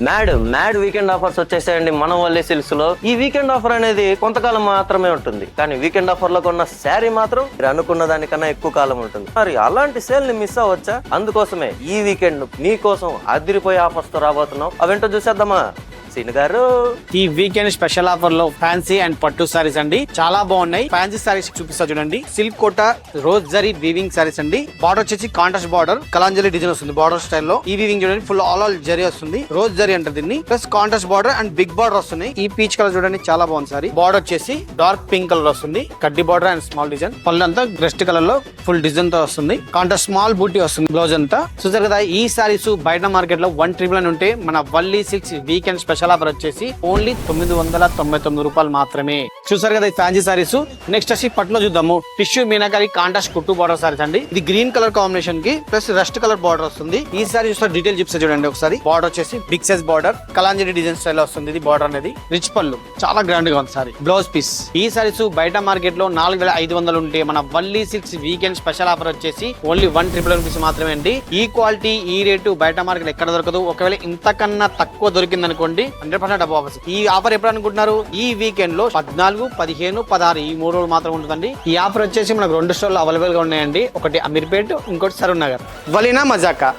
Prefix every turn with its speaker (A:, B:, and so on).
A: Mad weekend offers వచ్చేసాయండి మన వల్లే silks లో. ఈ వీకెండ్ ఆఫర్ అనేది కొంతకాలం మాత్రమే ఉంటుంది, కానీ వీకెండ్ ఆఫర్ లో కొన్న శారీ మాత్రం మీరు అనుకున్న దానికన్నా ఎక్కువ కాలం ఉంటుంది. మరి అలాంటి సేల్ ని మిస్ అవ్వచ్చా? అందుకోసమే ఈ వీకెండ్ మీకోసం అదిరిపోయే ఆఫర్స్ తో రాబోతున్నాం. అవేంటో చూసేద్దామా సీన్ గారు?
B: ఈ వీకెండ్ స్పెషల్ ఆఫర్ లో ఫ్యాన్సీ అండ్ పట్టు సారీస్ అండి, చాలా బాగున్నాయి. ఫ్యాన్సీ సారీస్ చూపిస్తా చూడండి. సిల్క్ కోట రోజ్ జరీ వీవింగ్ సారీస్ అండి. బార్డర్ వచ్చేసి కాంట్రాస్ట్ బార్డర్, కలాంజలి డిజైన్ వస్తుంది బార్డర్ స్టైల్లో. ఈ వీవింగ్ చూడండి, ఫుల్ ఆల్ జరీ వస్తుంది, రోజ్ జరీ అంటారు దీన్ని. Plus contrast border and big border వస్తుంది. ఈ పీచ్ కలర్ చూడండి, చాలా బాగుంది సారీ. బార్డర్ వచ్చేసి డార్క్ పింక్ కలర్ వస్తుంది, కడ్డీ బార్డర్ అండ్ స్మాల్ డిజైన్. పళ్ళు అంతా రెస్ట్ కలర్ లో ఫుల్ డిజైన్ తో వస్తుంది. కాంట్రాస్ట్ స్మాల్ బూటీ వస్తుంది బ్లౌజ్ అంతా. చూసారు కదా, ఈ సారీస్ బయట మార్కెట్ లో 1,999 ఉంటే మన Valli silks weekend special offer వచ్చేసి ఓన్లీ 999 రూపాయలు మాత్రమే. చూసారు కదా ఈ ఫ్యాన్సీ సారీస్. నెక్స్ట్ వచ్చి పట్టులో చూద్దాము. టిష్యూ మీనాకారి కాంట్రాస్ట్ కుట్టు బార్డర్ సారీస్ అండి. ఇది గ్రీన్ కలర్ కాంబినేషన్ కి ప్లస్ రస్ట్ కలర్ బార్డర్ వస్తుంది. ఈ సారీ చూస్తే డీటెయిల్ చిప్స్ చూడండి ఒకసారి. బార్డర్ వచ్చేసి big size border, Kalanjali design style వస్తుంది. ఇది బార్డర్ అనేది రిచ్ పళ్ళు, చాలా గ్రాండ్ గా ఉంది సారీ. Blouse piece. ఈ సారీస్ బయట మార్కెట్ లో 4,500 ఉంటే మన Valli silks weekend special offer వచ్చేసి ఓన్లీ 1,999 రూపీస్ మాత్రమే అండి. ఈ క్వాలిటీ ఈ రేటు బయట మార్కెట్ ఎక్కడ దొరకదు. ఒకవేళ ఇంతకన్నా తక్కువ దొరికింది అనుకోండి 100% డబ్బు ఆఫర్స్. ఈ ఆఫర్ ఎప్పుడు అనుకుంటున్నారు? ఈ వీకెండ్ లో 14, 15, 16 ఈ 3 రోజులు మాత్రం ఉంటుందండి. ఈ ఆఫర్ వచ్చేసి మనకు 2 స్టోర్లు అవైలబుల్ గా ఉన్నాయండి. ఒకటి అమీర్పేట్, ఇంకోటి సరూర్ నగర్. వలీనా మజాకా.